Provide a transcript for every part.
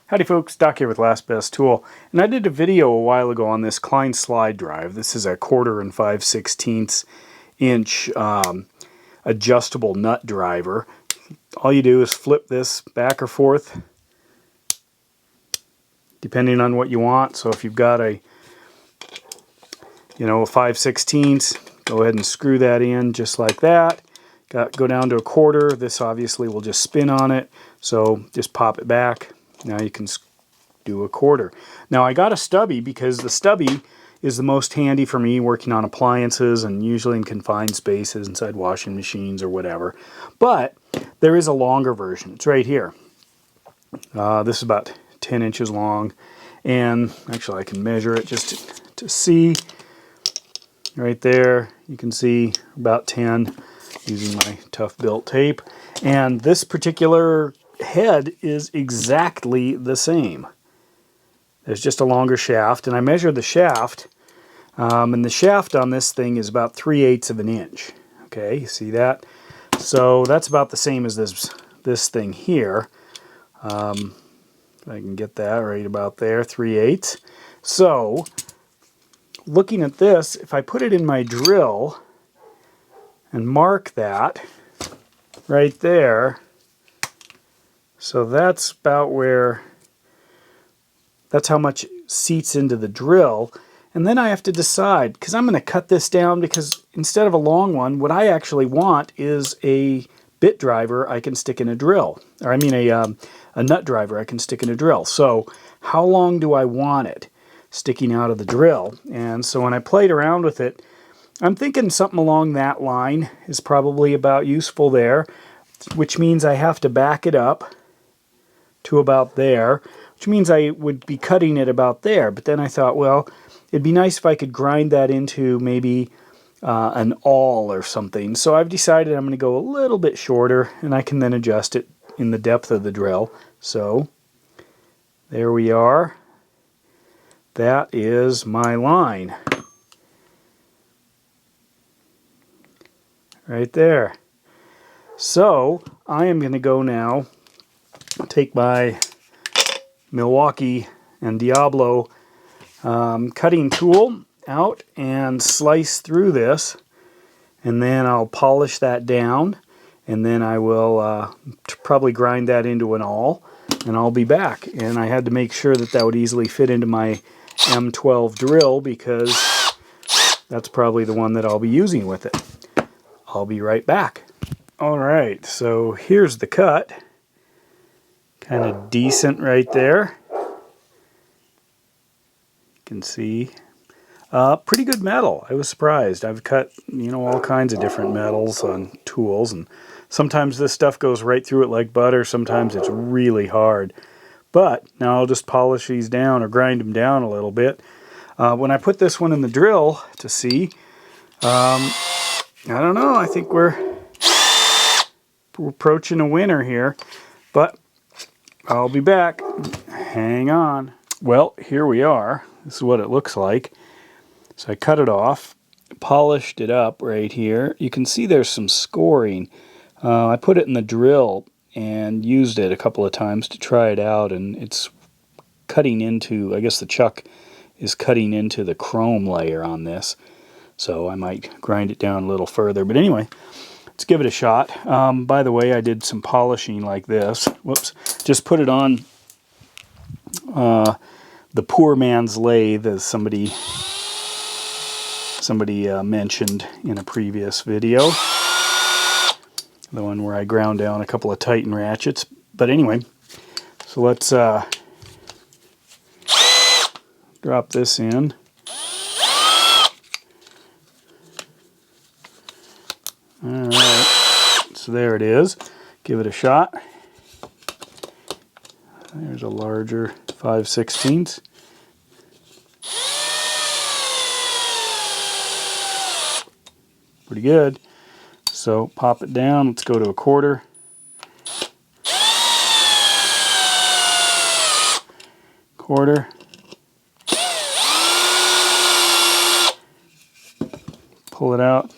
Howdy folks, Doc here with Last Best Tool, and I did a video a while ago on this Klein slide drive. This is a 1/4 and 5/16 inch adjustable nut driver. All you do is flip this back or forth depending on what you want. So if you've got a 5/16, go ahead and screw that in just like that. Go down to a 1/4. This obviously will just spin on it, so just pop it back. Now you can do a 1/4. Now I got a stubby because the stubby is the most handy for me working on appliances and usually in confined spaces inside washing machines or whatever. But there is a longer version. It's right here. This is about 10 inches long, and actually I can measure it just to see. Right there you can see about 10 using my tough built tape, and this particular head is exactly the same. There's just a longer shaft, and I measured the shaft, and the shaft on this thing is about 3/8 of an inch. Okay, you see that? So that's about the same as this thing here. If I can get that right about there, 3/8. So looking at this, if I put it in my drill and mark that right there, so that's about where, that's how much seats into the drill. And then I have to decide, because I'm going to cut this down, because instead of a long one, what I actually want is a bit driver I can stick in a drill. Or I mean a nut driver I can stick in a drill. So how long do I want it sticking out of the drill? And so when I played around with it, I'm thinking something along that line is probably about useful there, which means I have to back it up to about there, which means I would be cutting it about there. But then I thought, well, it'd be nice if I could grind that into maybe an awl or something. So I've decided I'm going to go a little bit shorter, and I can then adjust it in the depth of the drill. So there we are. That is my line. Right there. So I am going to go now take my Milwaukee and Diablo cutting tool out and slice through this, and then I'll polish that down, and then I will probably grind that into an awl, and I'll be back. And I had to make sure that that would easily fit into my M12 drill, because that's probably the one that I'll be using with it. I'll be right back. Alright, so here's the cut. Kind of decent right there. You can see. Pretty good metal. I was surprised. I've cut, all kinds of different metals on tools, and sometimes this stuff goes right through it like butter. Sometimes it's really hard. But now I'll just polish these down or grind them down a little bit. When I put this one in the drill to see, I don't know, I think we're approaching a winner here, but I'll be back. Hang on. Well, here we are. This is what it looks like. So I cut it off, polished it up right here. You can see there's some scoring. I put it in the drill and used it a couple of times to try it out, and it's cutting into, I guess the chuck is cutting into the chrome layer on this. So I might grind it down a little further. But anyway, let's give it a shot. By the way, I did some polishing like this. Whoops. Just put it on the poor man's lathe, as somebody mentioned in a previous video. The one where I ground down a couple of Titan ratchets. But anyway, so let's drop this in. Alright, so there it is. Give it a shot. There's a larger 5/16. Pretty good. So pop it down. Let's go to a 1/4. Quarter. Pull it out.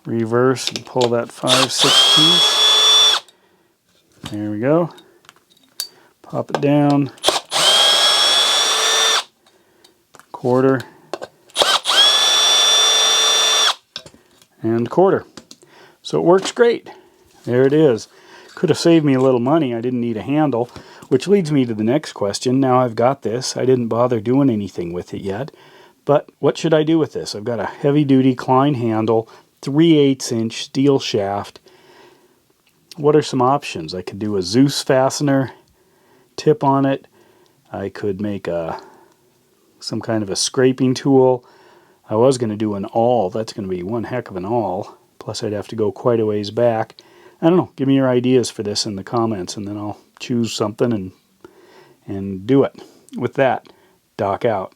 Reverse and pull that 5/16. There we go. Pop it down. Quarter. And quarter. So it works great. There it is. Could have saved me a little money. I didn't need a handle, which leads me to the next question. Now I've got this. I didn't bother doing anything with it yet. But what should I do with this? I've got a heavy-duty Klein handle, 3/8 inch steel shaft. What are some options? I could do a Zeus fastener tip on it. I could make some kind of a scraping tool. I was going to do an awl. That's going to be one heck of an awl. Plus I'd have to go quite a ways back. I don't know. Give me your ideas for this in the comments, and then I'll choose something and do it. With that, Doc out.